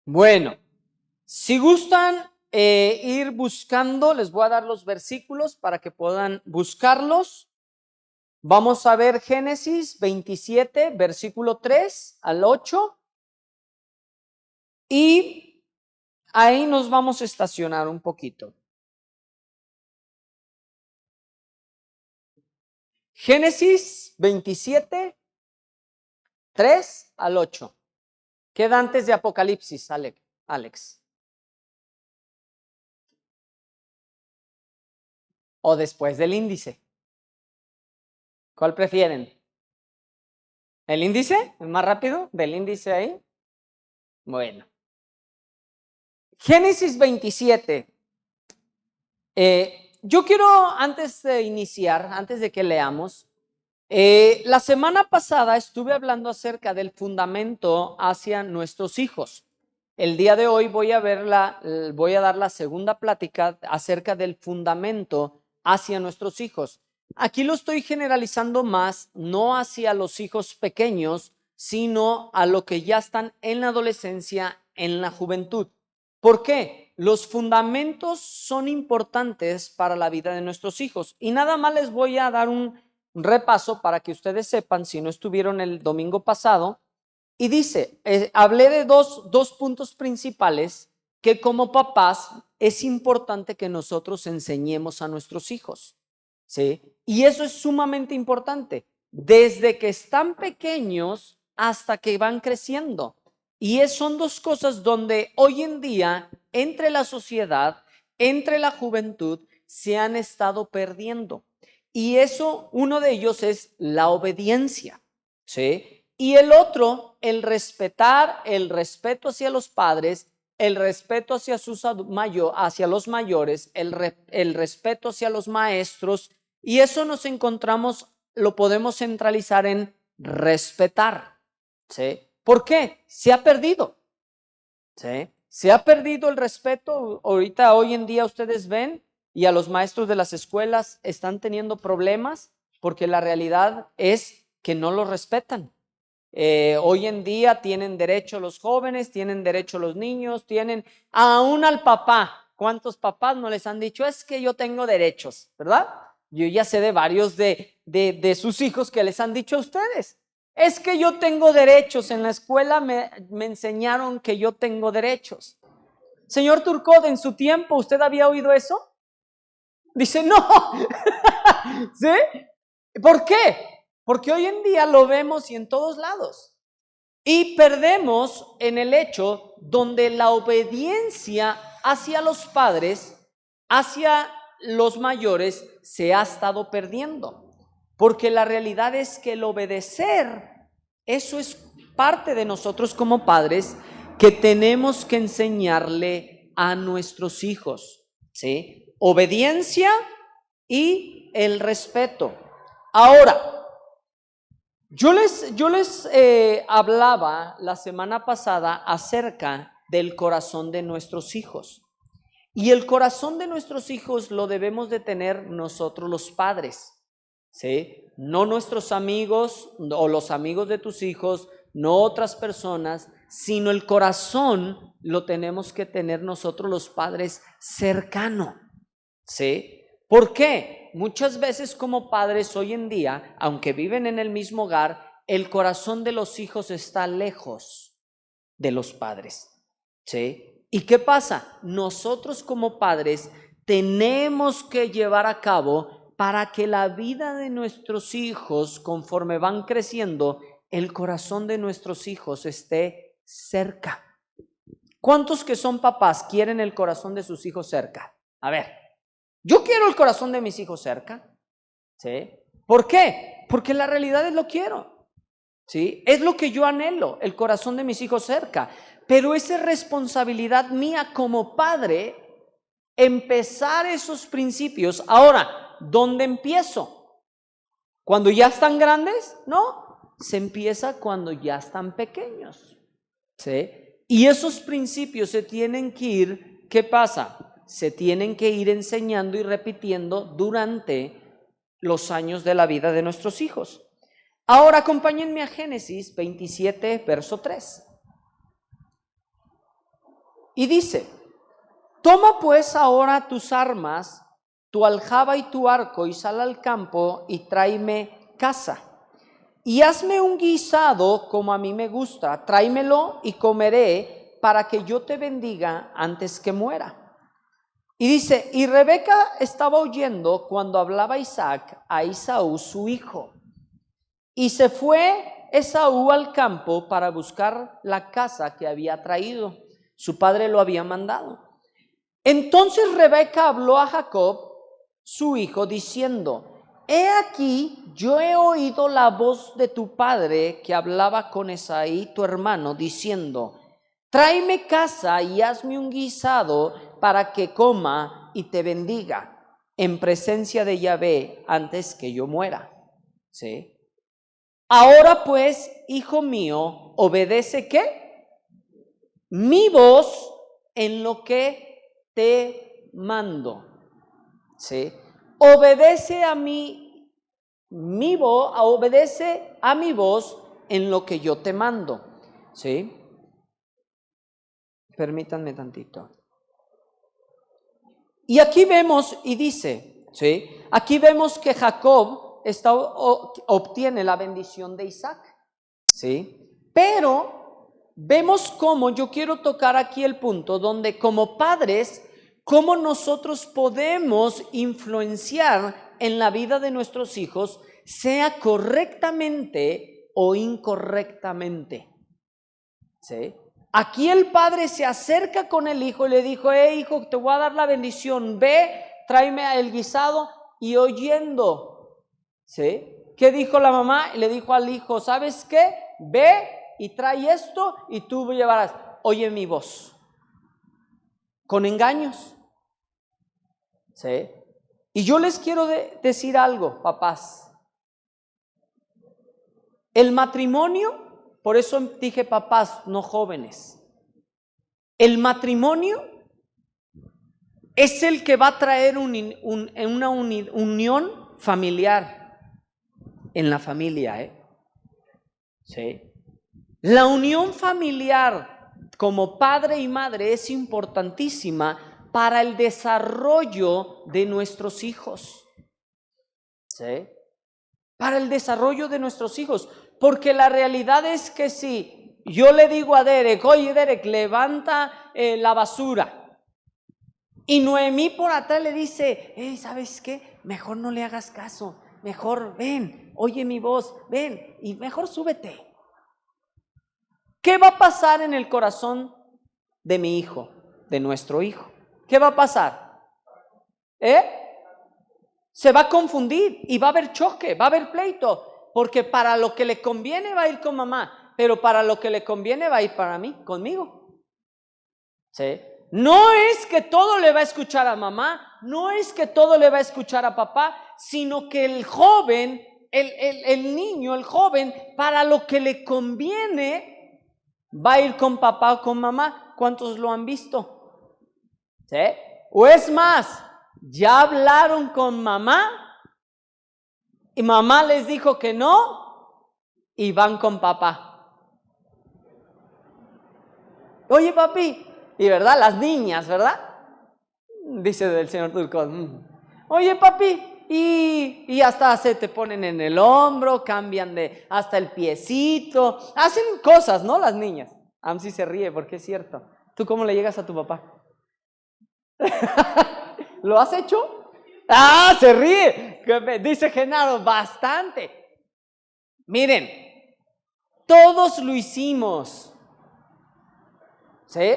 Bueno, si gustan ir buscando, les voy a dar los versículos para que puedan buscarlos. Vamos a ver Génesis 27, versículo 3 al 8. Y ahí nos vamos a estacionar un poquito. Génesis 27, 3 al 8. Queda antes de Apocalipsis, Alex. O después del índice. ¿Cuál prefieren? ¿El índice? ¿El más rápido? ¿Del índice ahí? Bueno. Génesis 27. Yo quiero, antes de iniciar, antes de que leamos, la semana pasada estuve hablando acerca del fundamento hacia nuestros hijos. El día de hoy voy a dar la segunda plática acerca del fundamento hacia nuestros hijos. Aquí lo estoy generalizando más, no hacia los hijos pequeños, sino a lo que ya están en la adolescencia, en la juventud. ¿Por qué? Los fundamentos son importantes para la vida de nuestros hijos. Y nada más les voy a dar un repaso para que ustedes sepan, si no estuvieron el domingo pasado. Y dice, hablé de dos puntos principales que como papás es importante que nosotros enseñemos a nuestros hijos, ¿sí? Y eso es sumamente importante, desde que están pequeños hasta que van creciendo. Y son dos cosas donde hoy en día, entre la sociedad, entre la juventud, se han estado perdiendo. Y eso, uno de ellos es la obediencia, ¿sí? Y el otro, el respetar, el respeto hacia los padres, el respeto hacia hacia los mayores, el respeto hacia los maestros. Y eso nos encontramos, lo podemos centralizar en respetar, ¿sí? ¿Por qué? Se ha perdido, ¿sí? Se ha perdido el respeto. Ahorita, hoy en día, ustedes ven, y a los maestros de las escuelas están teniendo problemas porque la realidad es que no los respetan. Hoy en día tienen derecho los jóvenes, tienen derecho los niños, tienen aún al papá. ¿Cuántos papás no les han dicho? Es que yo tengo derechos, ¿verdad? Yo ya sé de varios de sus hijos que les han dicho a ustedes. Es que yo tengo derechos, en la escuela me enseñaron que yo tengo derechos. Señor Turcot, en su tiempo, ¿usted había oído eso? Dice, no. ¿Sí? ¿Por qué? Porque hoy en día lo vemos y en todos lados. Y perdemos en el hecho donde la obediencia hacia los padres, hacia los mayores, se ha estado perdiendo. Porque la realidad es que el obedecer, eso es parte de nosotros como padres que tenemos que enseñarle a nuestros hijos, ¿sí? Obediencia y el respeto. Ahora, yo les hablaba la semana pasada acerca del corazón de nuestros hijos. Y el corazón de nuestros hijos lo debemos de tener nosotros los padres, ¿sí? No nuestros amigos o los amigos de tus hijos, no otras personas, sino el corazón lo tenemos que tener nosotros los padres cercano, ¿sí? ¿Por qué? Muchas veces como padres hoy en día, aunque viven en el mismo hogar, el corazón de los hijos está lejos de los padres, ¿sí? ¿Y qué pasa? Nosotros como padres tenemos que llevar a cabo para que la vida de nuestros hijos, conforme van creciendo, el corazón de nuestros hijos esté cerca. ¿Cuántos que son papás quieren el corazón de sus hijos cerca? A ver. Yo quiero el corazón de mis hijos cerca, ¿sí? ¿Por qué? Porque la realidad es lo quiero, ¿sí? Es lo que yo anhelo, el corazón de mis hijos cerca. Pero es responsabilidad mía como padre empezar esos principios. Ahora, ¿dónde empiezo? ¿Cuando ya están grandes? No, se empieza cuando ya están pequeños, ¿sí? Y esos principios se tienen que ir, ¿qué pasa? Se tienen que ir enseñando y repitiendo durante los años de la vida de nuestros hijos. Ahora acompáñenme a Génesis 27, verso 3. Y dice, toma pues ahora tus armas, tu aljaba y tu arco, y sal al campo y tráeme caza. Y hazme un guisado como a mí me gusta, tráemelo y comeré para que yo te bendiga antes que muera. Y dice, y Rebeca estaba oyendo cuando hablaba Isaac a Esaú su hijo. Y se fue Esaú al campo para buscar la caza que había traído. Su padre lo había mandado. Entonces Rebeca habló a Jacob, su hijo, diciendo, he aquí, yo he oído la voz de tu padre que hablaba con Esaí, tu hermano, diciendo, tráeme caza y hazme un guisado para que coma y te bendiga en presencia de Yahvé antes que yo muera. ¿Sí? Ahora pues, hijo mío, obedece ¿qué? Mi voz en lo que te mando. ¿Sí? Obedece a obedece a mi voz en lo que yo te mando. ¿Sí? Permítanme tantito. Y aquí vemos, y dice, ¿sí? Aquí vemos que Jacob obtiene la bendición de Isaac, ¿sí? Pero vemos cómo, yo quiero tocar aquí el punto donde como padres, cómo nosotros podemos influenciar en la vida de nuestros hijos, sea correctamente o incorrectamente, ¿sí? Aquí el padre se acerca con el hijo y le dijo, hijo, te voy a dar la bendición, ve, tráeme el guisado. Y oyendo, ¿sí? ¿Qué dijo la mamá? Le dijo al hijo, ¿sabes qué? Ve y trae esto y tú llevarás. Oye mi voz. Con engaños, ¿sí? Y yo les quiero decir algo, papás. El matrimonio, por eso dije papás, no jóvenes. El matrimonio es el que va a traer una unión familiar en la familia, ¿sí? La unión familiar como padre y madre es importantísima para el desarrollo de nuestros hijos, ¿sí? Para el desarrollo de nuestros hijos, porque la realidad es que si yo le digo a Derek, oye Derek, levanta la basura, y Noemí por atrás le dice, ¿sabes qué? Mejor no le hagas caso, mejor ven, oye mi voz, ven, y mejor súbete. ¿Qué va a pasar en el corazón de mi hijo, de nuestro hijo? ¿Qué va a pasar? Se va a confundir y va a haber choque, va a haber pleito, porque para lo que le conviene va a ir con mamá, pero para lo que le conviene va a ir para mí, conmigo. ¿Sí? No es que todo le va a escuchar a mamá, no es que todo le va a escuchar a papá, sino que el joven, el niño, el joven, para lo que le conviene, va a ir con papá o con mamá. ¿Cuántos lo han visto? ¿Sí? O es más, ya hablaron con mamá y mamá les dijo que no y van con papá. Oye papi, y verdad, las niñas, ¿verdad? Dice del señor Turcón. Oye papi, y hasta se te ponen en el hombro, cambian hasta el piecito, hacen cosas, ¿no? Las niñas. Amsi se ríe porque es cierto. ¿Tú cómo le llegas a tu papá? ¿Lo has hecho? ¡Ah, se ríe! Dice Genaro, bastante. Miren, todos lo hicimos. ¿Sí?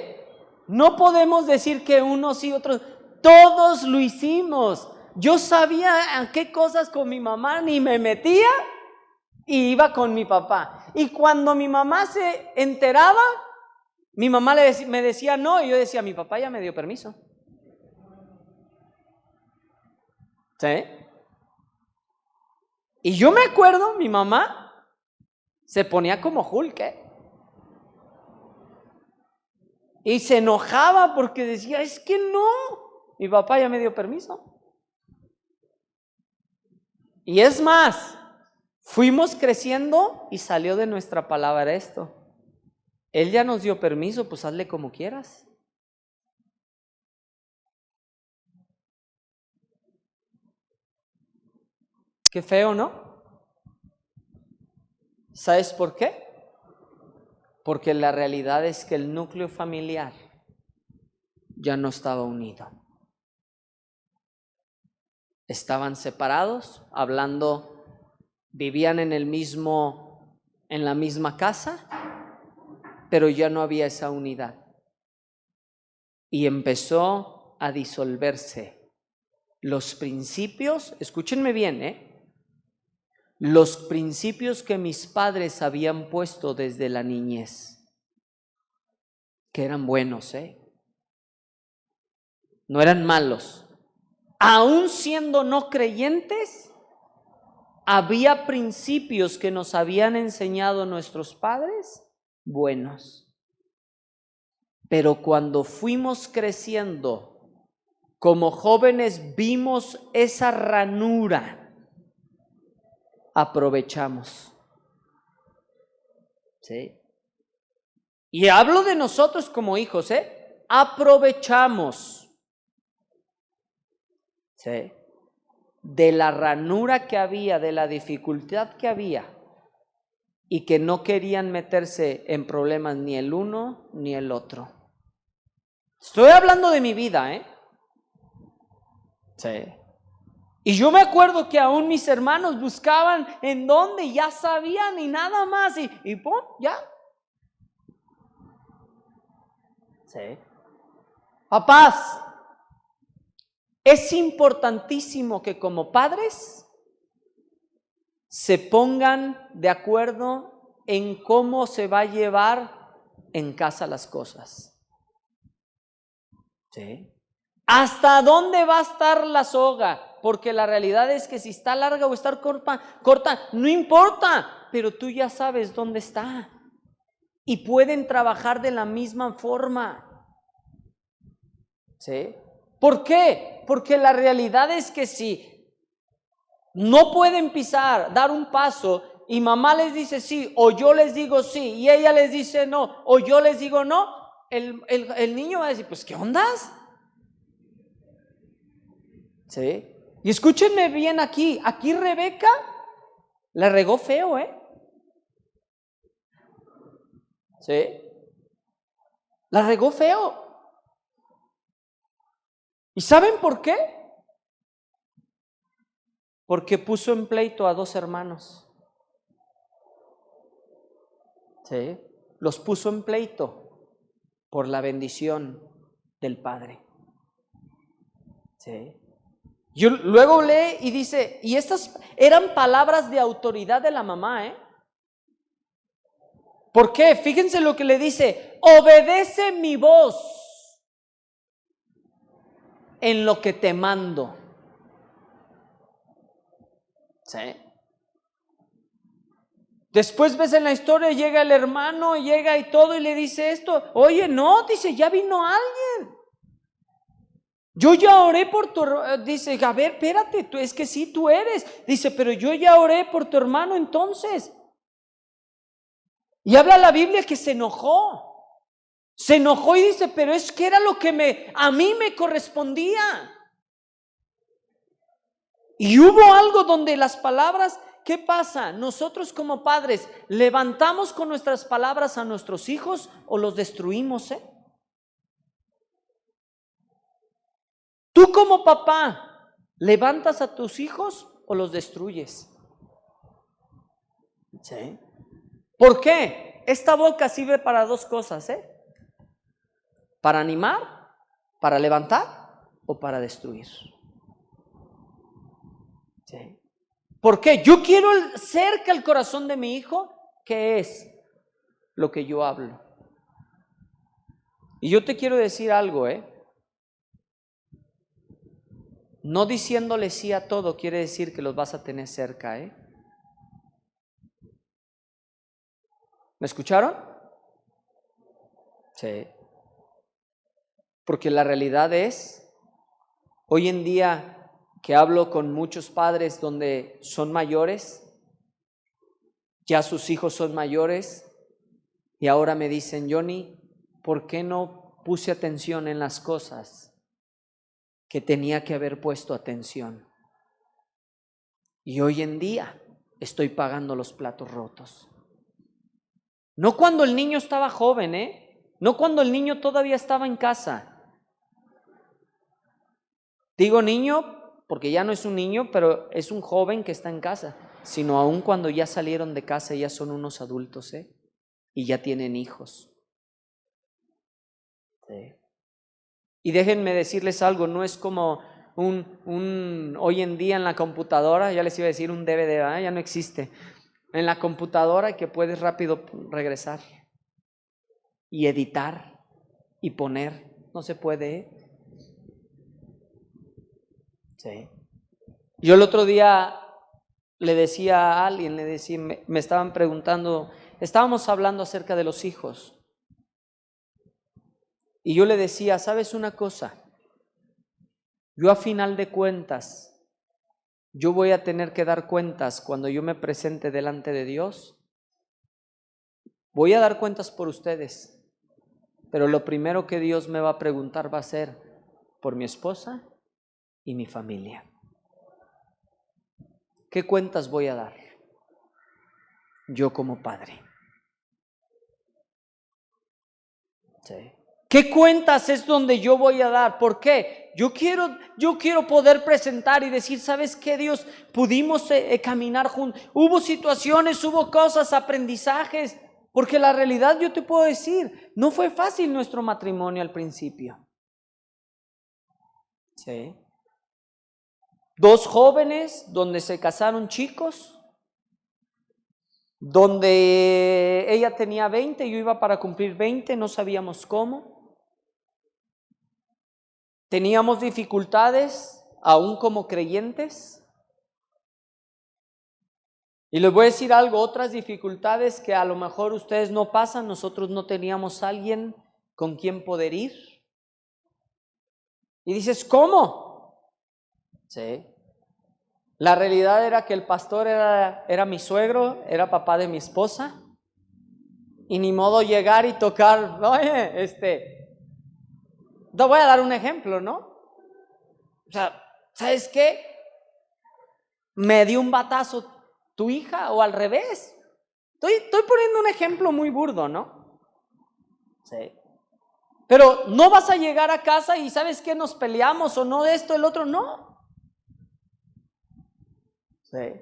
No podemos decir que unos sí, otros. Todos lo hicimos. Yo sabía a qué cosas con mi mamá ni me metía y iba con mi papá. Y cuando mi mamá se enteraba, mi mamá me decía no y yo decía, mi papá ya me dio permiso. ¿Sí? Y yo me acuerdo, mi mamá se ponía como Hulk, y se enojaba porque decía, es que no, mi papá ya me dio permiso. Y es más, fuimos creciendo y salió de nuestra palabra esto. Él ya nos dio permiso, pues hazle como quieras. Qué feo, ¿no? ¿Sabes por qué? Porque la realidad es que el núcleo familiar ya no estaba unido. Estaban separados, vivían en la misma casa, pero ya no había esa unidad. Y empezó a disolverse los principios, escúchenme bien, los principios que mis padres habían puesto desde la niñez, que eran buenos, no eran malos. Aún siendo no creyentes, había principios que nos habían enseñado nuestros padres buenos. Pero cuando fuimos creciendo, como jóvenes vimos esa ranura, aprovechamos. ¿Sí? Y hablo de nosotros como hijos, aprovechamos. ¿Sí? De la ranura que había, de la dificultad que había, y que no querían meterse en problemas ni el uno ni el otro. Estoy hablando de mi vida, Sí. Y yo me acuerdo que aún mis hermanos buscaban en dónde, ya sabían y nada más, y ¡pum! Ya. Sí. Papás, es importantísimo que como padres se pongan de acuerdo en cómo se va a llevar en casa las cosas. ¿Sí? ¿Hasta dónde va a estar la soga? Porque la realidad es que si está larga o está corta, no importa, pero tú ya sabes dónde está. Y pueden trabajar de la misma forma. ¿Sí? ¿Por qué? Porque la realidad es que si no pueden dar un paso y mamá les dice sí, o yo les digo sí, y ella les dice no, o yo les digo no, el niño va a decir, pues, ¿qué ondas? ¿Sí? Y escúchenme bien aquí Rebeca la regó feo, ¿Sí? La regó feo. ¿Y saben por qué? Porque puso en pleito a 2 hermanos. ¿Sí? Los puso en pleito por la bendición del Padre. ¿Sí? Yo luego lee y dice, y estas eran palabras de autoridad de la mamá, ¿Por qué? Fíjense lo que le dice, obedece mi voz en lo que te mando. ¿Sí? Después ves en la historia, llega el hermano, llega y todo y le dice esto. Oye, no, dice, ya vino alguien. Yo ya oré por tu hermano. Dice, a ver, espérate, es que sí, tú eres. Dice, pero yo ya oré por tu hermano entonces. Y habla la Biblia que se enojó. Se enojó y dice, pero es que era lo que a mí me correspondía. Y hubo algo donde las palabras, ¿qué pasa? Nosotros como padres, ¿levantamos con nuestras palabras a nuestros hijos o los destruimos, Tú como papá, ¿levantas a tus hijos o los destruyes? ¿Sí? ¿Por qué? Esta boca sirve para 2 cosas, Para animar, para levantar o para destruir. ¿Sí? ¿Por qué? Yo quiero cerca el corazón de mi hijo, ¿qué es lo que yo hablo? Y yo te quiero decir algo, No diciéndole sí a todo quiere decir que los vas a tener cerca, ¿Me escucharon? Sí. Porque la realidad es, hoy en día que hablo con muchos padres donde son mayores, ya sus hijos son mayores, y ahora me dicen, Johnny, ¿por qué no puse atención en las cosas que tenía que haber puesto atención? Y hoy en día estoy pagando los platos rotos. No cuando el niño estaba joven, no cuando el niño todavía estaba en casa. Digo niño porque ya no es un niño, pero es un joven que está en casa, sino aún cuando ya salieron de casa, ya son unos adultos, y ya tienen hijos. Sí. Y déjenme decirles algo, no es como hoy en día en la computadora, ya les iba a decir un DVD, ¿verdad? Ya no existe. En la computadora que puedes rápido regresar y editar y poner, no se puede. Sí. Yo el otro día le decía a alguien, me estaban preguntando, estábamos hablando acerca de los hijos. Y yo le decía, ¿sabes una cosa? Yo a final de cuentas, yo voy a tener que dar cuentas cuando yo me presente delante de Dios. Voy a dar cuentas por ustedes, pero lo primero que Dios me va a preguntar va a ser por mi esposa y mi familia. ¿Qué cuentas voy a dar yo como padre? Sí. ¿Qué cuentas es donde yo voy a dar? ¿Por qué? Yo quiero poder presentar y decir, ¿sabes qué, Dios? Pudimos caminar juntos. Hubo situaciones, hubo cosas, aprendizajes. Porque la realidad yo te puedo decir, no fue fácil nuestro matrimonio al principio. Sí. 2 jóvenes donde se casaron chicos, donde ella tenía 20, yo iba para cumplir 20, no sabíamos cómo. Teníamos dificultades, aún como creyentes. Y les voy a decir algo, otras dificultades que a lo mejor ustedes no pasan, nosotros no teníamos alguien con quien poder ir. Y dices, ¿cómo? Sí. La realidad era que el pastor era mi suegro, era papá de mi esposa. Y ni modo llegar y tocar, oye, te voy a dar un ejemplo, ¿no? O sea, ¿sabes qué? Me dio un batazo tu hija o al revés. Estoy poniendo un ejemplo muy burdo, ¿no? Sí. Pero no vas a llegar a casa y ¿sabes qué? Nos peleamos o no de esto, el otro, no. Sí.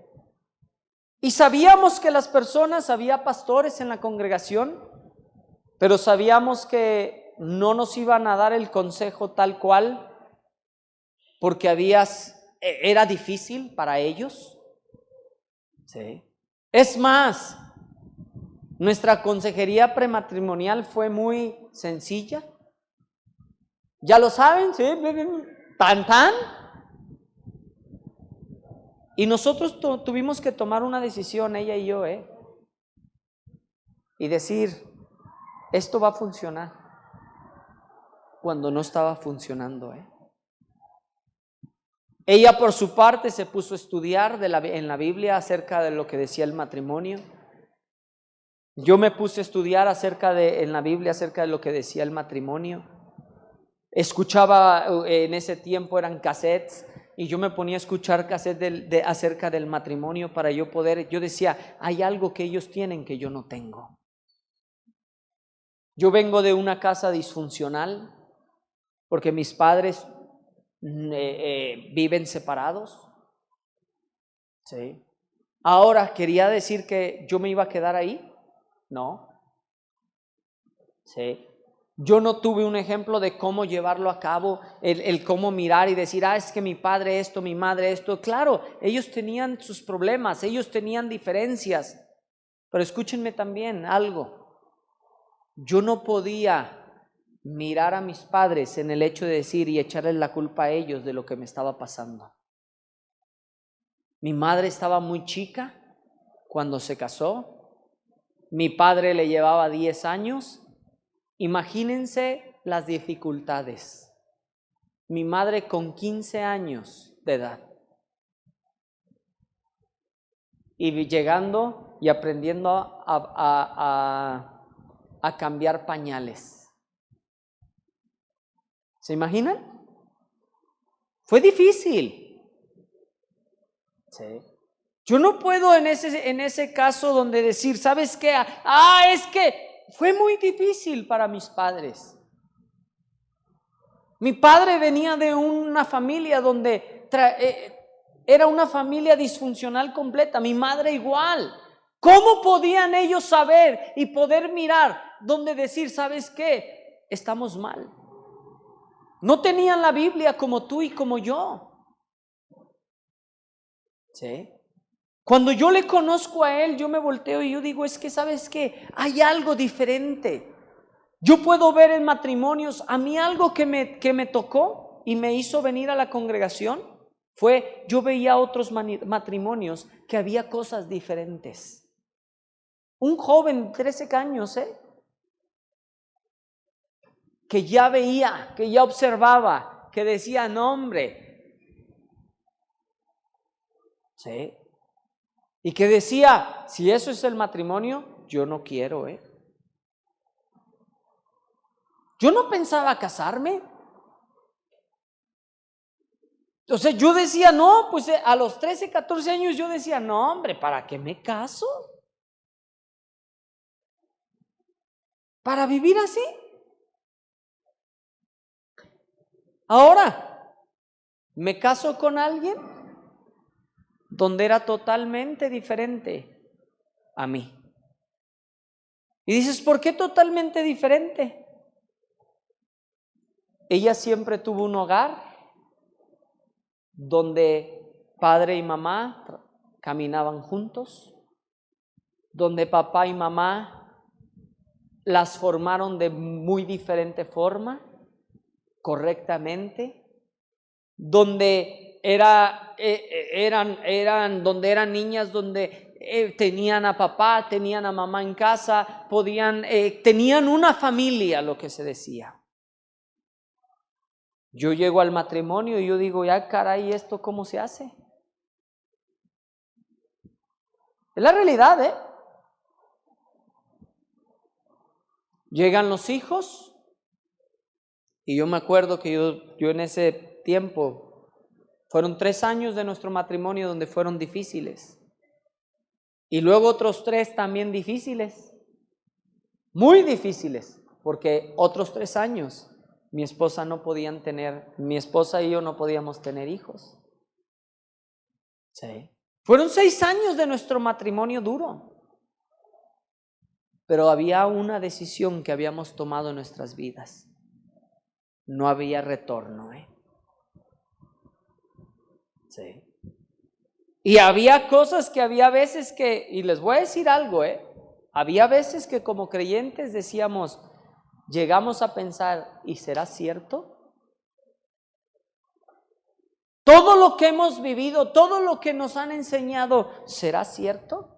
Y sabíamos que las personas, había pastores en la congregación, pero sabíamos que no nos iban a dar el consejo tal cual, porque era difícil para ellos. Sí. Es más, nuestra consejería prematrimonial fue muy sencilla. ¿Ya lo saben? Sí, tan tan. Y nosotros tuvimos que tomar una decisión, ella y yo, y decir, esto va a funcionar, cuando no estaba funcionando, Ella por su parte se puso a estudiar en la Biblia acerca de lo que decía el matrimonio. Yo me puse a estudiar en la Biblia acerca de lo que decía el matrimonio. Escuchaba, en ese tiempo eran cassettes, y yo me ponía a escuchar cassettes acerca del matrimonio para yo decía, hay algo que ellos tienen que yo no tengo. Yo vengo de una casa disfuncional, porque mis padres viven separados. Sí. Ahora, ¿quería decir que yo me iba a quedar ahí? No. Sí. Yo no tuve un ejemplo de cómo llevarlo a cabo, el cómo mirar y decir, es que mi padre esto, mi madre esto. Claro, ellos tenían sus problemas, ellos tenían diferencias, pero escúchenme también algo. Yo no podía mirar a mis padres en el hecho de decir y echarles la culpa a ellos de lo que me estaba pasando. Mi madre estaba muy chica cuando se casó. Mi padre le llevaba 10 años. Imagínense las dificultades. Mi madre con 15 años de edad. Y llegando y aprendiendo a cambiar pañales. ¿Se imaginan? Fue difícil. Sí. Yo no puedo en ese caso donde decir, ¿sabes qué? Es que fue muy difícil para mis padres. Mi padre venía de una familia donde era una familia disfuncional completa, mi madre igual. ¿Cómo podían ellos saber y poder mirar donde decir, ¿sabes qué? Estamos mal. No tenían la Biblia como tú y como yo. ¿Sí? Cuando yo le conozco a él, yo me volteo y yo digo, es que ¿sabes qué? Hay algo diferente. Yo puedo ver en matrimonios, a mí algo que me tocó y me hizo venir a la congregación fue, yo veía otros matrimonios que había cosas diferentes. Un joven de 13 años, que ya veía, que ya observaba, que decía, no hombre, ¿sí? Y que decía, si eso es el matrimonio, yo no quiero, Yo no pensaba casarme. Entonces yo decía, no, pues a los 13, 14 años yo decía, no hombre, ¿para qué me caso? ¿Para vivir así? Ahora, me caso con alguien donde era totalmente diferente a mí. Y dices, ¿por qué totalmente diferente? Ella siempre tuvo un hogar donde padre y mamá caminaban juntos, donde papá y mamá las formaron de muy diferente forma, correctamente, donde donde eran niñas, donde tenían a papá, tenían a mamá en casa, tenían una familia, lo que se decía. Yo llego al matrimonio y yo digo, ya caray, ¿esto cómo se hace? Es la realidad, Llegan los hijos y yo me acuerdo que yo en ese tiempo, fueron 3 años de nuestro matrimonio donde fueron difíciles. Y luego otros 3 también difíciles, muy difíciles, porque otros 3 años mi esposa y yo no podíamos tener hijos. Sí. Fueron 6 años de nuestro matrimonio duro. Pero había una decisión que habíamos tomado en nuestras vidas. No había retorno, Sí. Y había cosas que había veces y les voy a decir algo, había veces que como creyentes decíamos, llegamos a pensar, ¿y será cierto? Todo lo que hemos vivido, todo lo que nos han enseñado, ¿será cierto?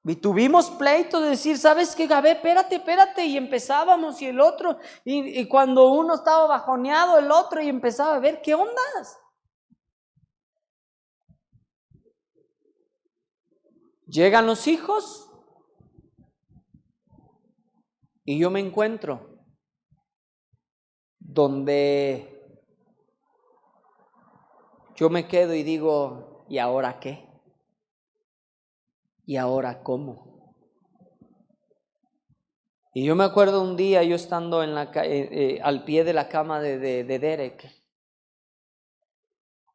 Y tuvimos pleito de decir, ¿sabes qué? A ver, espérate, y empezábamos y el otro, y cuando uno estaba bajoneado, el otro, y empezaba a ver, ¿qué ondas? Llegan los hijos y yo me encuentro donde yo me quedo y digo, ¿y ahora qué? ¿Y ahora cómo? Y yo me acuerdo un día yo estando al pie de la cama de Derek.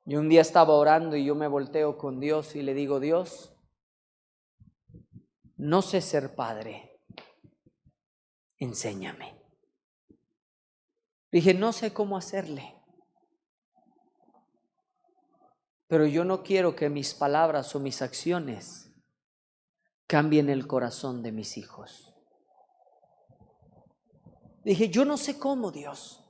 Y un día estaba orando y yo me volteo con Dios y le digo, Dios, no sé ser padre, enséñame. Dije, no sé cómo hacerle, pero yo no quiero que mis palabras o mis acciones cambien el corazón de mis hijos. Dije, yo no sé cómo, Dios.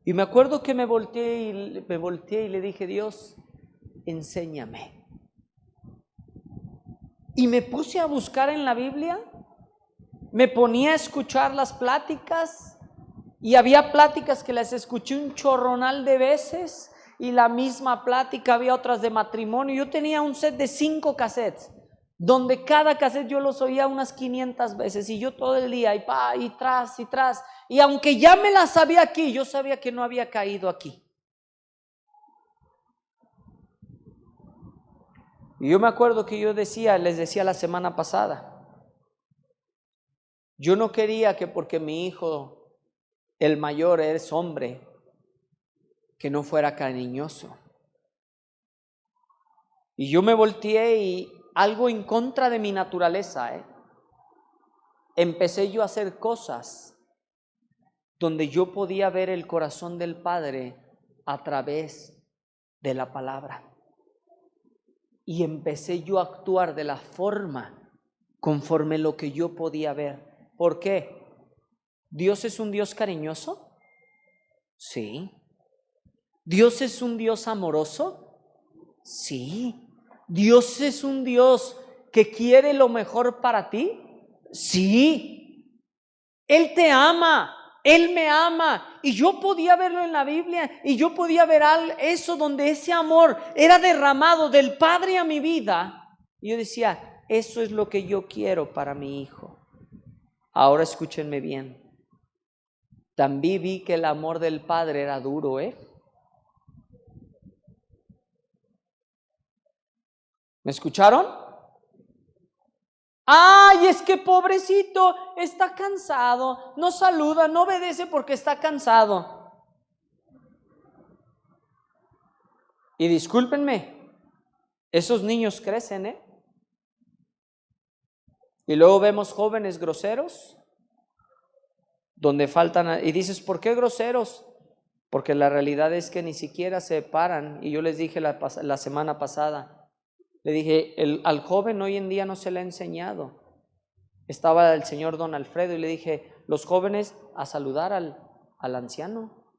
Y me acuerdo que me volteé y le dije, Dios, enséñame. Y me puse a buscar en la Biblia, me ponía a escuchar las pláticas, y había pláticas que las escuché un chorronal de veces, y la misma plática había otras de matrimonio. Yo tenía un set de 5 cassettes donde cada cassette yo los oía unas 500 veces y yo todo el día y tras y tras. Y aunque ya me las sabía aquí, yo sabía que no había caído aquí. Y yo me acuerdo que les decía la semana pasada, yo no quería que porque mi hijo, el mayor, es hombre, que no fuera cariñoso. Y yo me volteé y algo en contra de mi naturaleza, empecé yo a hacer cosas donde yo podía ver el corazón del Padre a través de la palabra. Y empecé yo a actuar de la forma conforme lo que yo podía ver. ¿Por qué? ¿Dios es un Dios cariñoso? Sí. ¿Dios es un Dios amoroso? Sí. ¿Dios es un Dios que quiere lo mejor para ti? Sí. Él te ama, Él me ama. Y yo podía verlo en la Biblia y yo podía ver eso donde ese amor era derramado del Padre a mi vida. Y yo decía, eso es lo que yo quiero para mi hijo. Ahora escúchenme bien. También vi que el amor del Padre era duro, ¿Me escucharon? Ay, es que pobrecito, está cansado, no saluda, no obedece porque está cansado. Y discúlpenme, esos niños crecen, Y luego vemos jóvenes groseros, donde faltan, y dices, ¿por qué groseros? Porque la realidad es que ni siquiera se paran. Y yo les dije la semana pasada, le dije, al joven hoy en día no se le ha enseñado. Estaba el señor don Alfredo y le dije, los jóvenes a saludar al anciano.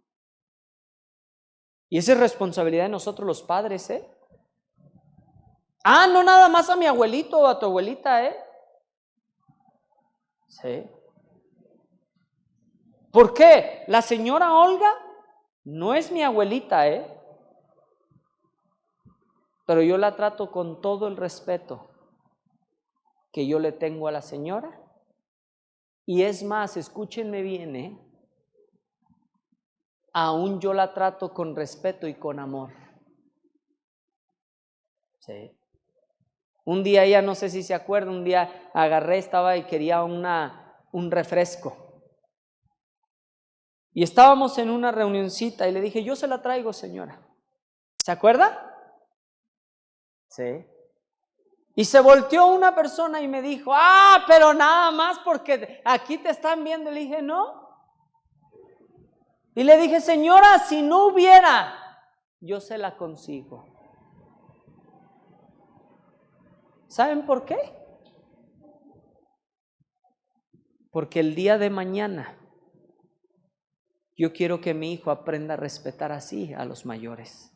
Y esa es responsabilidad de nosotros los padres, no nada más a mi abuelito o a tu abuelita, Sí. ¿Por qué? La señora Olga no es mi abuelita, pero yo la trato con todo el respeto que yo le tengo a la señora. Y es más, escúchenme bien, aún yo la trato con respeto y con amor. Sí. Un día ella, no sé si se acuerda, un día estaba y quería un refresco. Y estábamos en una reunioncita y le dije, yo se la traigo, señora. ¿Se acuerda? Sí. Y se volteó una persona y me dijo, pero nada más porque aquí te están viendo. Le dije, no. Y le dije, señora, si no hubiera, yo se la consigo. ¿Saben por qué? Porque el día de mañana yo quiero que mi hijo aprenda a respetar así a los mayores.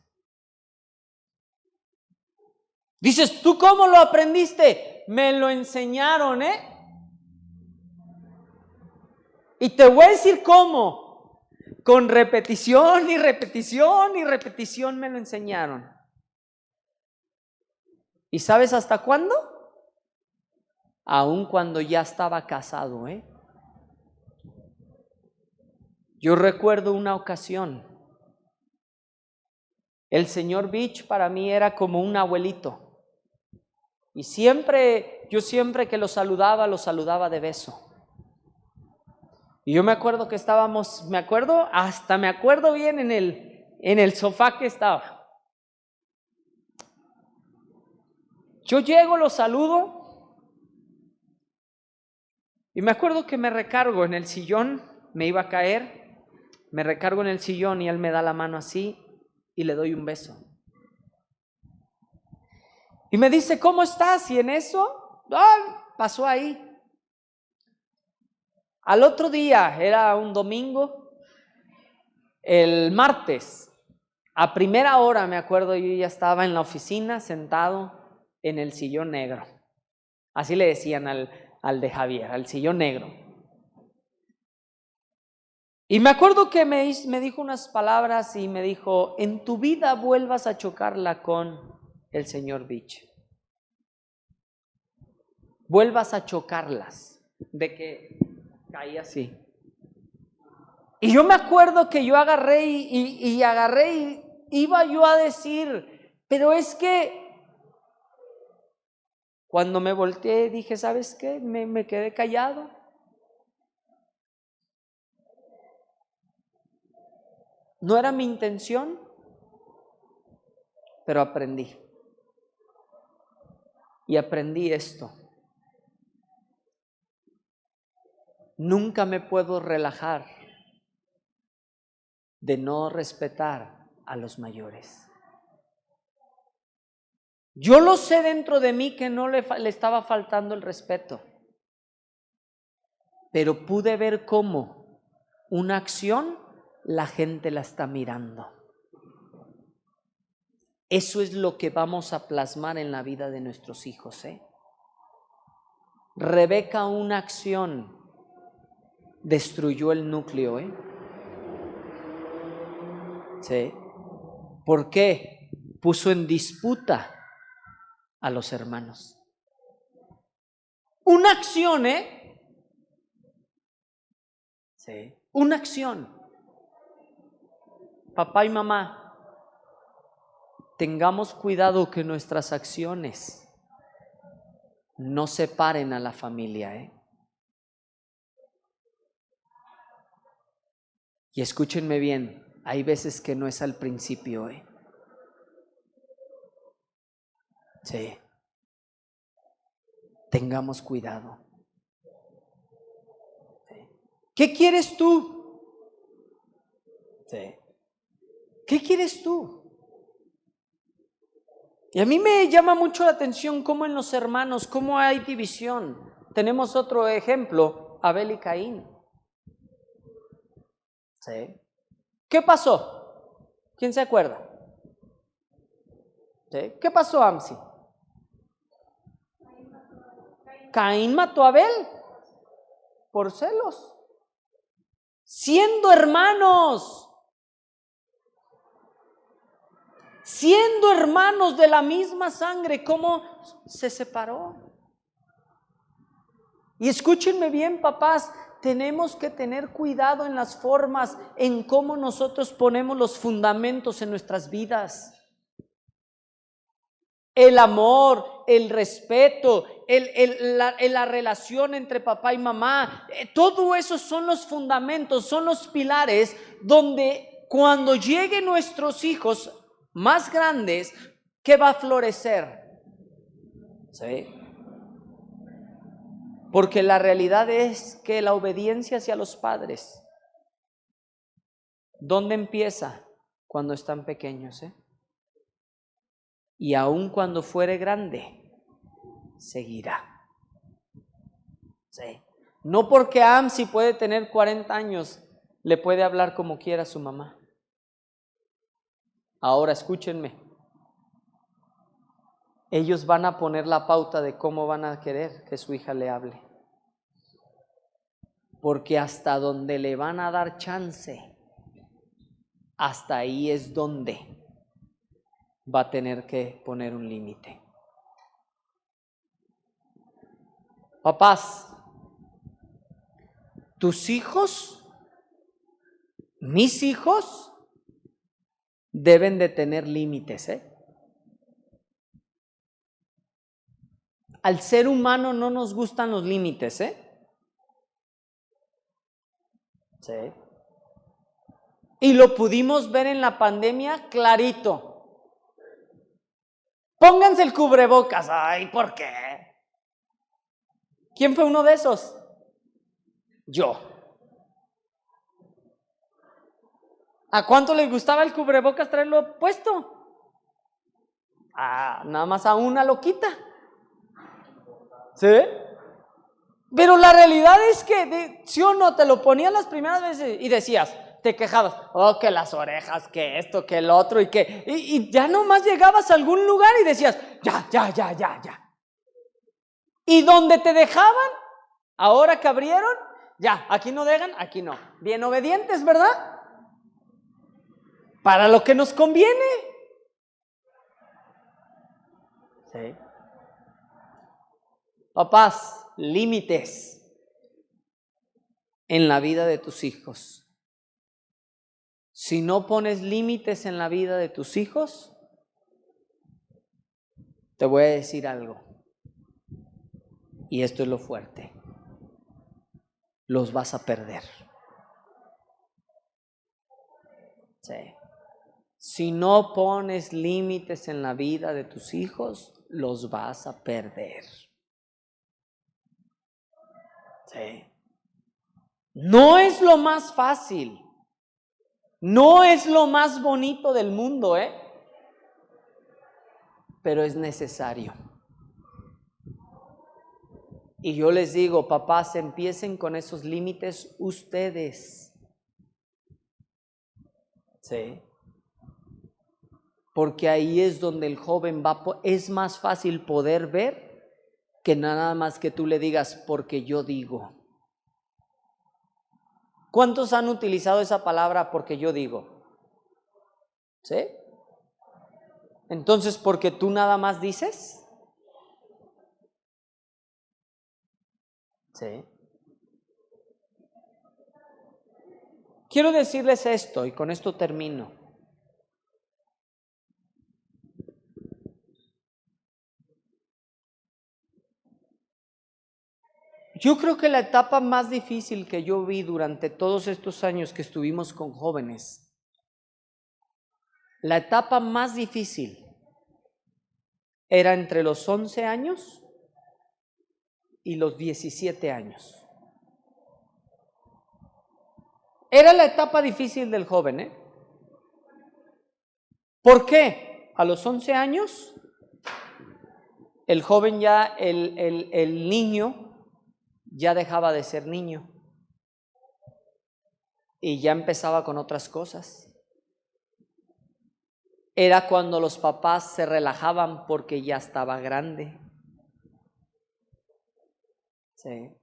Dices, ¿tú cómo lo aprendiste? Me lo enseñaron, Y te voy a decir cómo. Con repetición y repetición y repetición me lo enseñaron. ¿Y sabes hasta cuándo? Aún cuando ya estaba casado, Yo recuerdo una ocasión. El señor Beach para mí era como un abuelito. Y yo siempre que lo saludaba de beso. Y yo me acuerdo que me acuerdo bien en el sofá que estaba. Yo llego, lo saludo. Y me acuerdo que me recargo en el sillón, me iba a caer. Me recargo en el sillón y él me da la mano así y le doy un beso. Y me dice, ¿cómo estás? Y en eso, pasó ahí. Al otro día, era un domingo, el martes, a primera hora me acuerdo, yo ya estaba en la oficina sentado en el sillón negro. Así le decían al de Javier, al sillón negro. Y me acuerdo que me dijo unas palabras y me dijo, en tu vida vuelvas a chocarla con el señor Beach. vuelvas a chocarlas, de que caí así. Y yo me acuerdo que yo agarré y iba yo a decir, pero es que cuando me volteé dije, ¿sabes qué? Me quedé callado. No era mi intención, pero aprendí. Y aprendí esto. Nunca me puedo relajar de no respetar a los mayores. Yo lo sé dentro de mí que no le estaba faltando el respeto, pero pude ver cómo una acción la gente la está mirando. Eso es lo que vamos a plasmar en la vida de nuestros hijos, Rebeca, una acción destruyó el núcleo, Sí. ¿Por qué? Puso en disputa a los hermanos. Una acción, Sí. Una acción. Papá y mamá, tengamos cuidado que nuestras acciones no separen a la familia, Y escúchenme bien, hay veces que no es al principio, Sí. Tengamos cuidado. Sí. ¿Qué quieres tú? Sí. ¿Qué quieres tú? Y a mí me llama mucho la atención cómo en los hermanos, cómo hay división. Tenemos otro ejemplo, Abel y Caín. Sí. ¿Qué pasó? ¿Quién se acuerda? ¿Sí? ¿Qué pasó, Amsi? Caín mató a Abel por celos. Siendo hermanos de la misma sangre, ¿cómo se separó? Y escúchenme bien, papás, tenemos que tener cuidado en las formas, en cómo nosotros ponemos los fundamentos en nuestras vidas. El amor, el respeto, la relación entre papá y mamá, todo eso son los fundamentos, son los pilares donde cuando lleguen nuestros hijos más grandes, ¿qué va a florecer? ¿Sí? Porque la realidad es que la obediencia hacia los padres, ¿dónde empieza? Cuando están pequeños, Y aun cuando fuere grande, seguirá. Sí. No porque Amsi puede tener 40 años, le puede hablar como quiera a su mamá. Ahora escúchenme. Ellos van a poner la pauta de cómo van a querer que su hija le hable. Porque hasta donde le van a dar chance, hasta ahí es donde va a tener que poner un límite. Papás, tus hijos, mis hijos, deben de tener límites, Al ser humano no nos gustan los límites, Sí. Y lo pudimos ver en la pandemia clarito. Pónganse el cubrebocas. Ay, ¿por qué? ¿Quién fue uno de esos? Yo. ¿A cuánto les gustaba el cubrebocas traerlo puesto? Nada más a una loquita. ¿Sí? Pero la realidad es que, ¿sí o no? Te lo ponían las primeras veces y decías, te quejabas, que las orejas, que esto, que el otro, y ya nomás llegabas a algún lugar y decías, ya. Y donde te dejaban, ahora que abrieron, ya, aquí no dejan, aquí no. Bien obedientes, ¿verdad? Para lo que nos conviene. Sí. Papás, límites en la vida de tus hijos. Si no pones límites en la vida de tus hijos, te voy a decir algo. Y esto es lo fuerte. Los vas a perder. Sí. Si no pones límites en la vida de tus hijos, los vas a perder. Sí. No es lo más fácil. No es lo más bonito del mundo, pero es necesario. Y yo les digo, papás, empiecen con esos límites ustedes. Sí. Porque ahí es donde el joven es más fácil poder ver que nada más que tú le digas porque yo digo. ¿Cuántos han utilizado esa palabra porque yo digo? ¿Sí? Entonces, ¿porque tú nada más dices? Sí. Quiero decirles esto y con esto termino. Yo creo que la etapa más difícil que yo vi durante todos estos años que estuvimos con jóvenes, la etapa más difícil era entre los 11 años y los 17 años. Era la etapa difícil del joven, ¿Por qué? A los 11 años, el joven ya, el niño, ya dejaba de ser niño y ya empezaba con otras cosas. Era cuando los papás se relajaban porque ya estaba grande. Sí.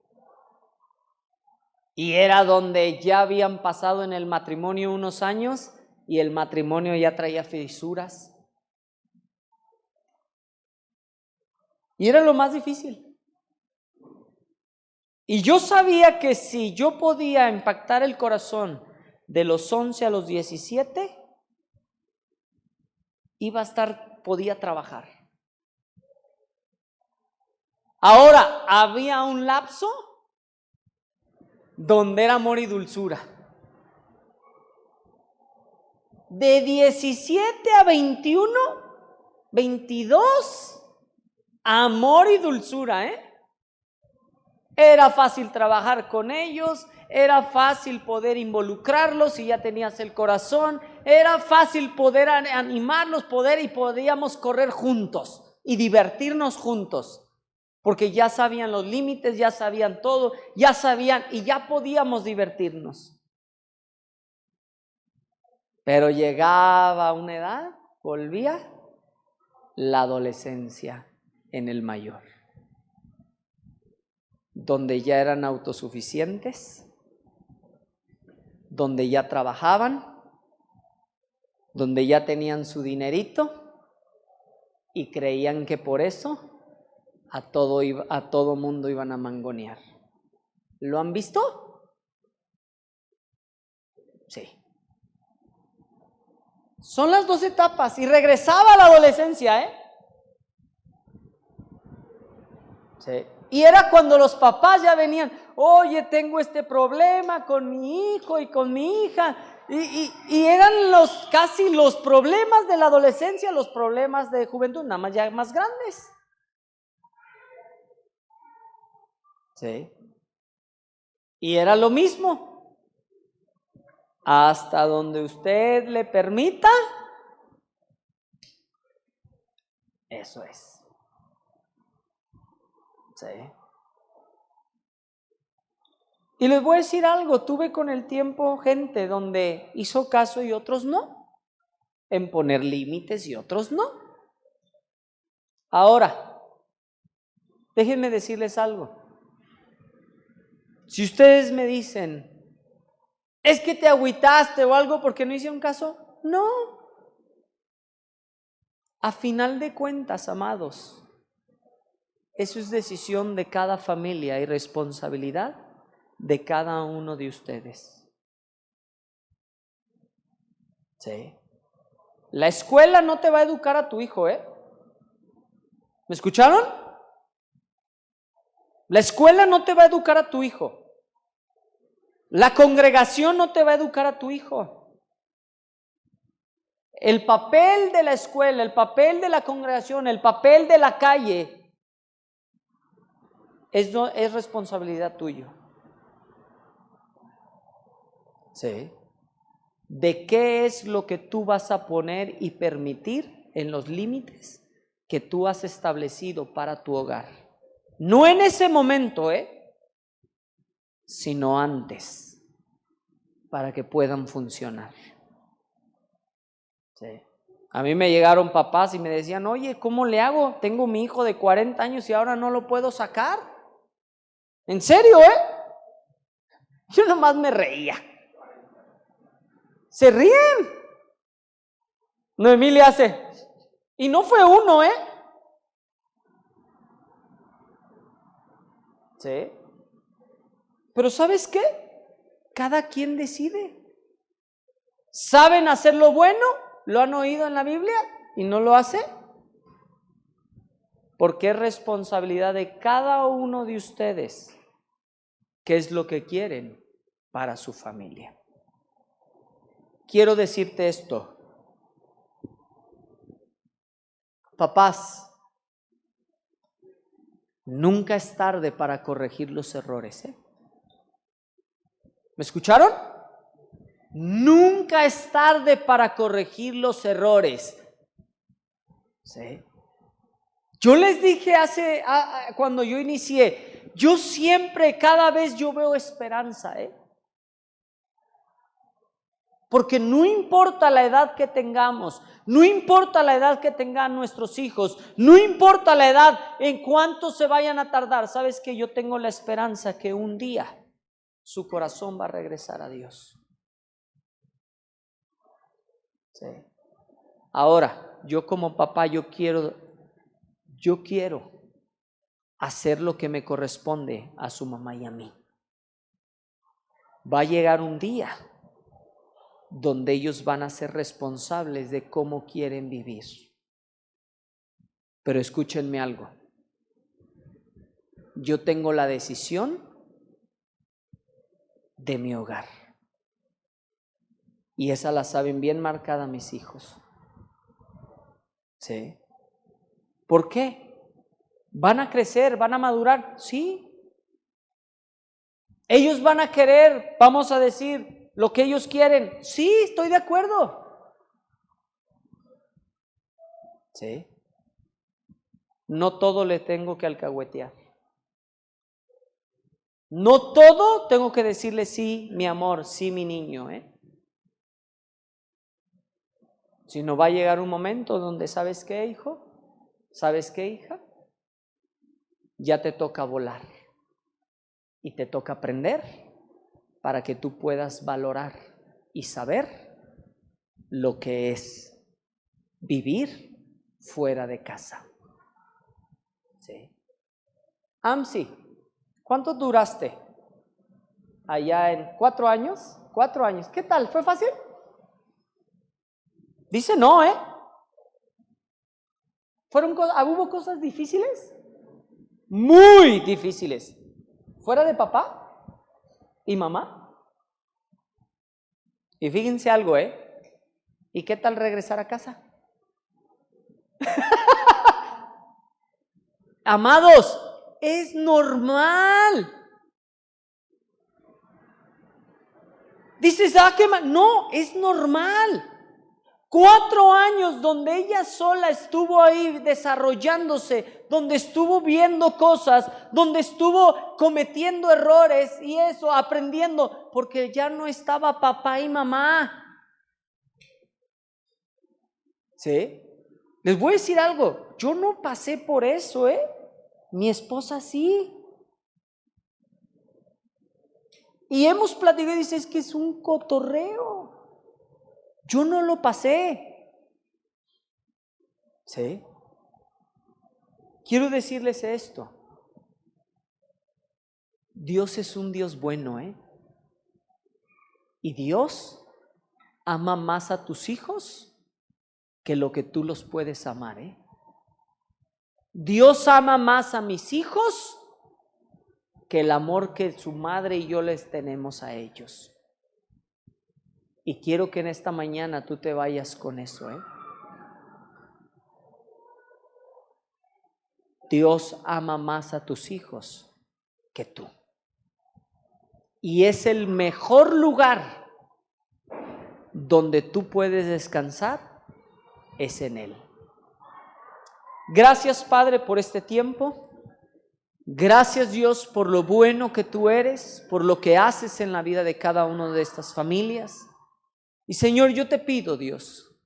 Y era donde ya habían pasado en el matrimonio unos años y el matrimonio ya traía fisuras. Y era lo más difícil. Y yo sabía que si yo podía impactar el corazón de los 11 a los 17, podía trabajar. Ahora, había un lapso donde era amor y dulzura. De 17 a 21, 22, amor y dulzura, Era fácil trabajar con ellos, era fácil poder involucrarlos si ya tenías el corazón, era fácil poder animarlos, y podíamos correr juntos y divertirnos juntos, porque ya sabían los límites, ya sabían todo, ya sabían y ya podíamos divertirnos. Pero llegaba una edad, volvía la adolescencia en el mayor, donde ya eran autosuficientes, donde ya trabajaban, donde ya tenían su dinerito y creían que por eso a todo mundo iban a mangonear. ¿Lo han visto? Sí. Son las dos etapas y regresaba a la adolescencia, Sí. Y era cuando los papás ya venían, oye, tengo este problema con mi hijo y con mi hija. Y eran casi los problemas de la adolescencia, los problemas de juventud, nada más ya más grandes. Sí. Y era lo mismo. Hasta donde usted le permita, eso es. Sí. Y les voy a decir algo, tuve con el tiempo gente donde hizo caso y otros no, en poner límites y otros no. Ahora, déjenme decirles algo. Si ustedes me dicen, es que te agüitaste o algo porque no hicieron caso, no. A final de cuentas, amados, Eso es decisión de cada familia y responsabilidad de cada uno de ustedes. Sí. La escuela no te va a educar a tu hijo, ¿eh? ¿Me escucharon? La escuela no te va a educar a tu hijo. La congregación no te va a educar a tu hijo. El papel de la escuela, el papel de la congregación, el papel de la calle es responsabilidad tuya. Sí. ¿De qué es lo que tú vas a poner y permitir en los límites que tú has establecido para tu hogar? No en ese momento, sino antes, para que puedan funcionar. Sí. A mí me llegaron papás y me decían, oye, ¿cómo le hago? Tengo mi hijo de 40 años y ahora no lo puedo sacar. ¿En serio, Yo nomás me reía. Se ríen. Noemí le hace. Y no fue uno, Sí. Pero ¿sabes qué? Cada quien decide. ¿Saben hacer lo bueno? ¿Lo han oído en la Biblia y no lo hace? Porque es responsabilidad de cada uno de ustedes qué es lo que quieren para su familia. Quiero decirte esto. Papás, nunca es tarde para corregir los errores, ¿Me escucharon? Nunca es tarde para corregir los errores. ¿Sí? Yo les dije cuando yo inicié, yo siempre, cada vez yo veo esperanza, Porque no importa la edad que tengamos, no importa la edad que tengan nuestros hijos, no importa la edad en cuánto se vayan a tardar, sabes que yo tengo la esperanza que un día su corazón va a regresar a Dios. Sí. Ahora, yo como papá, yo quiero hacer lo que me corresponde a su mamá y a mí. Va a llegar un día donde ellos van a ser responsables de cómo quieren vivir. Pero escúchenme algo. Yo tengo la decisión de mi hogar. Y esa la saben bien marcada mis hijos. ¿Sí? ¿Por qué? ¿Van a crecer? ¿Van a madurar? Sí. ¿Ellos van a querer, vamos a decir, lo que ellos quieren? Sí, estoy de acuerdo. ¿Sí? No todo le tengo que alcahuetear. No todo tengo que decirle sí, mi amor, sí, mi niño, Sino va a llegar un momento donde, ¿sabes qué, hijo? ¿Sabes qué, hija? Ya te toca volar y te toca aprender para que tú puedas valorar y saber lo que es vivir fuera de casa. ¿Sí? Amsi, ¿cuánto duraste allá en 4 años? 4 años. ¿Qué tal? ¿Fue fácil? Dice no, ¿Hubo cosas difíciles? Muy difíciles. ¿Fuera de papá y mamá? Y fíjense algo, ¿Y qué tal regresar a casa? Amados, es normal. Dices, qué mal. No, es normal. 4 años donde ella sola estuvo ahí desarrollándose, donde estuvo viendo cosas, donde estuvo cometiendo errores y eso, aprendiendo, porque ya no estaba papá y mamá. ¿Sí? Les voy a decir algo, yo no pasé por eso, mi esposa sí. Y hemos platicado y dice, es que es un cotorreo. Yo no lo pasé. ¿Sí? quiero decirles esto. Dios es un Dios bueno, ¿eh? Y Dios ama más a tus hijos que lo que tú los puedes amar, ¿eh? Dios ama más a mis hijos que el amor que su madre y yo les tenemos a ellos. Y quiero que en esta mañana tú te vayas con eso, ¿eh? Dios ama más a tus hijos que tú. Y es el mejor lugar donde tú puedes descansar, es en Él. Gracias, Padre, por este tiempo. Gracias, Dios, por lo bueno que tú eres, por lo que haces en la vida de cada una de estas familias. Y Señor, yo te pido, Dios,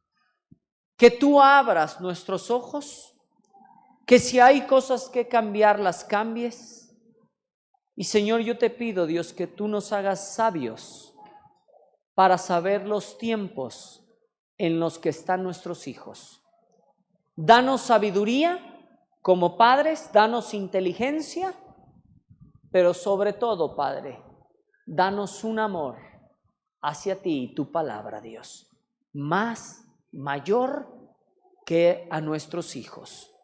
que tú abras nuestros ojos, que si hay cosas que cambiar, las cambies. Y Señor, yo te pido, Dios, que tú nos hagas sabios para saber los tiempos en los que están nuestros hijos. Danos sabiduría como padres, danos inteligencia, pero sobre todo, Padre, danos un amor hacia ti y tu palabra, Dios, mayor que a nuestros hijos.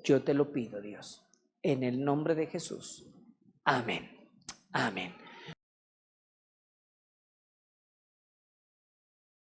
Yo te lo pido, Dios, en el nombre de Jesús. Amén. Amén.